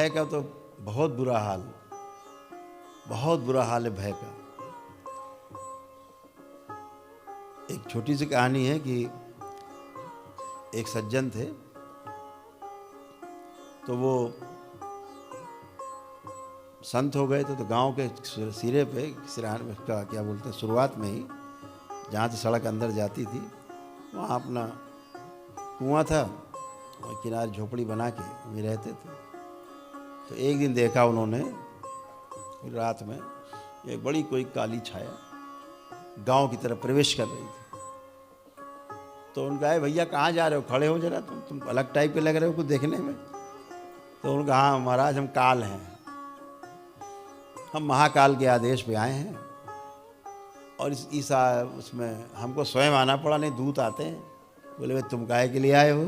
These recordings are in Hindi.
भय का तो बहुत बुरा हाल है भय का। एक छोटी सी कहानी है कि एक सज्जन थे, तो वो संत हो गए थे। तो गांव के सिरे पे सिरान का क्या बोलते हैं, शुरुआत में ही जहाँ से सड़क अंदर जाती थी वहाँ अपना कुआं था और किनारे झोपड़ी बना के वहीं रहते थे। तो एक दिन देखा उन्होंने रात में एक बड़ी कोई काली छाया गांव की तरफ प्रवेश कर रही थी। तो उनका है, भैया कहाँ जा रहे हो, खड़े हो जरा, तुम अलग टाइप के लग रहे हो कुछ देखने में। तो उनका, हाँ महाराज हम काल हैं, हम महाकाल के आदेश पे आए हैं और उसमें हमको स्वयं आना पड़ा, नहीं दूत आते हैं। बोले भाई तुम काहे के लिए आए हो?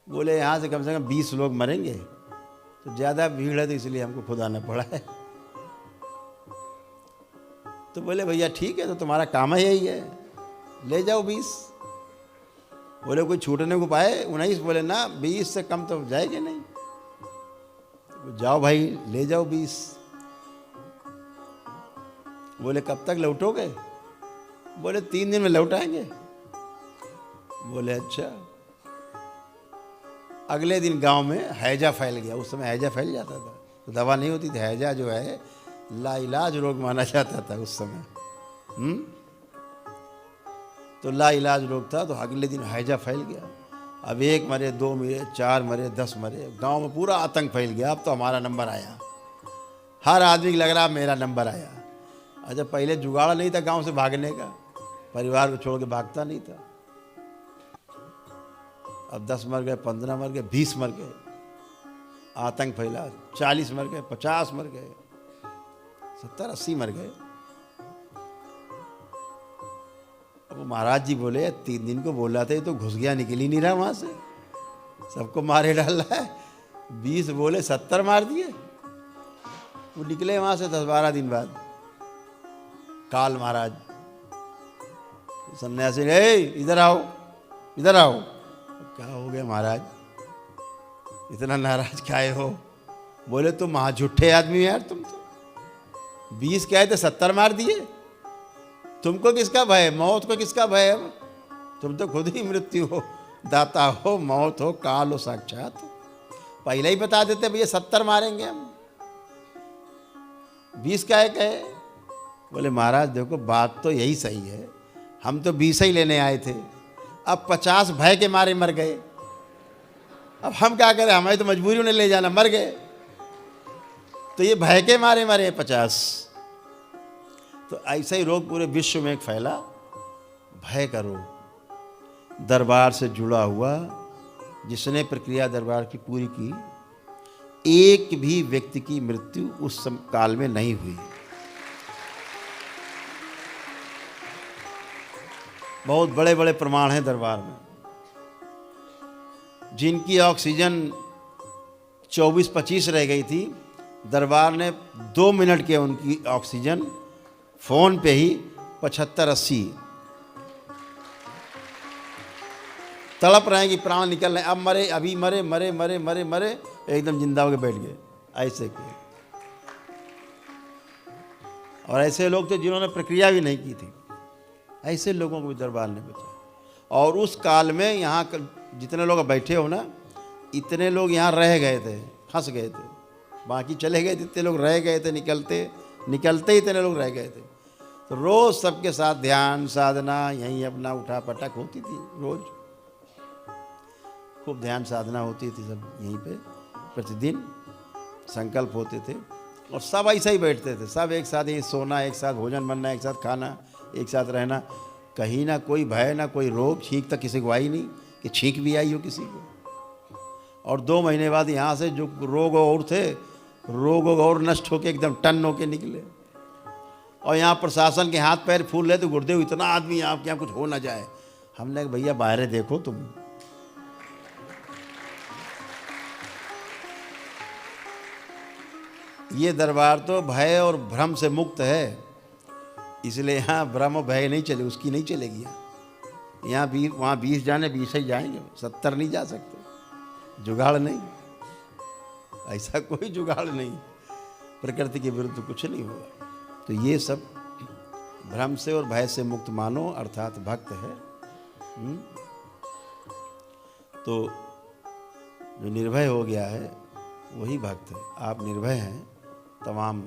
बोले यहाँ से कम 20 लोग मरेंगे, तो ज़्यादा भीड़ है तो इसलिए हमको खुद आना पड़ा है। तो बोले भैया ठीक है, तो तुम्हारा काम ही यही है, ले जाओ 20। बोले कोई छूटने को पाए? 19। बोले ना, 20 से कम तो जाएंगे नहीं। तो जाओ भाई ले जाओ 20। बोले कब तक लौटोगे? बोले 3 दिन में लौटाएंगे। बोले अच्छा। अगले दिन गांव में हैजा फैल गया। उस समय हैजा फैल जाता था तो दवा नहीं होती थी। हैजा जो है लाइलाज रोग माना जाता था उस समय। तो लाइलाज रोग था। तो अगले दिन हैजा फैल गया। अब 1 मरे, 2 मरे, 4 मरे, 10 मरे। गांव में पूरा आतंक फैल गया। अब तो हमारा नंबर आया। हर आदमी को लग रहा मेरा नंबर आया। अच्छा, पहले जुगाड़ नहीं था गांव से भागने का, परिवार को छोड़ के भागता नहीं था। अब 10 मर गए, 15 मर गए, 20 मर गए, आतंक फैला। 40 मर गए, 50 मर गए, 70, 80 मर गए। अब महाराज जी बोले 3 दिन को बोला था, ये तो घुस गया, निकल ही नहीं रहा वहां से, सबको मारे डाल रहा है। 20 बोले 70 मार दिए। वो निकले वहां से 10-12 दिन बाद। काल महाराज सन्यासी ने, इधर आओ, इधर आओ। क्या हो गया महाराज, इतना नाराज काहे हो? बोले तुम महा झूठे आदमी यार, तुम तो 20 कहे थे 70 मार दिए। तुमको किसका भय, मौत को किसका भय? अब तुम तो खुद ही मृत्यु हो, दाता हो, मौत हो, काल हो साक्षात। पहले ही बता देते भैया 70 मारेंगे हम, 20 काहे कहे? बोले महाराज देखो बात तो यही सही है, हम तो 20 ही लेने आए थे, अब 50 भय के मारे मर गए। अब हम क्या करें, हमें तो मजबूरी उन्हें ले जाना, मर गए। तो ये भय के मारे मरे 50। तो ऐसा ही रोग पूरे विश्व में एक फैला, भय का रोग। दरबार से जुड़ा हुआ जिसने प्रक्रिया दरबार की पूरी की, एक भी व्यक्ति की मृत्यु उस काल में नहीं हुई। बहुत बड़े बड़े प्रमाण हैं दरबार में। जिनकी ऑक्सीजन 24-25 रह गई थी, दरबार ने 2 मिनट के उनकी ऑक्सीजन फोन पे ही 75-80। तड़प रहे हैं कि प्राण निकल रहे हैं, अब मरे, अभी मरे, मरे मरे मरे मरे, एकदम जिंदा होकर बैठ गए ऐसे के। और ऐसे लोग थे जिन्होंने प्रक्रिया भी नहीं की थी, ऐसे लोगों को भी दरबार ने बचाया। और उस काल में यहाँ जितने लोग बैठे हो ना, इतने लोग यहाँ रह गए थे, फंस गए थे, बाकी चले गए। जितने लोग रह गए थे, निकलते इतने लोग रह गए थे। तो रोज़ सबके साथ ध्यान साधना यहीं अपना उठा पटक होती थी। रोज़ खूब ध्यान साधना होती थी सब यहीं पे, प्रतिदिन संकल्प होते थे। और सब ऐसे ही बैठते थे, सब एक साथ ही सोना, एक साथ भोजन बनना, एक साथ खाना, एक साथ रहना। कहीं ना कोई भय, ना कोई रोग, छींक तक किसी को आई नहीं कि छींक भी आई हो किसी को। और 2 महीने बाद यहाँ से जो रोग और थे, रोग और नष्ट होके एकदम टन होके निकले। और यहाँ प्रशासन के हाथ पैर फूल रहे तो गुरुदेव इतना आदमी आपके यहाँ कुछ हो ना जाए। हमने कहा भैया बाहर देखो तुम, ये दरबार तो भय और भ्रम से मुक्त है, इसलिए यहाँ भ्रम और भय नहीं चले, उसकी नहीं चलेगी। यहाँ 20, वहाँ 20 जाने 20 ही जाएंगे, 70 नहीं जा सकते, जुगाड़ नहीं। ऐसा कोई जुगाड़ नहीं, प्रकृति के विरुद्ध कुछ नहीं होगा। तो ये सब भ्रम से और भय से मुक्त मानो, अर्थात भक्त है। तो जो निर्भय हो गया है वही भक्त है। आप निर्भय हैं, तमाम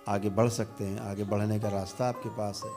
आगे बढ़ सकते हैं, आगे बढ़ने का रास्ता आपके पास है।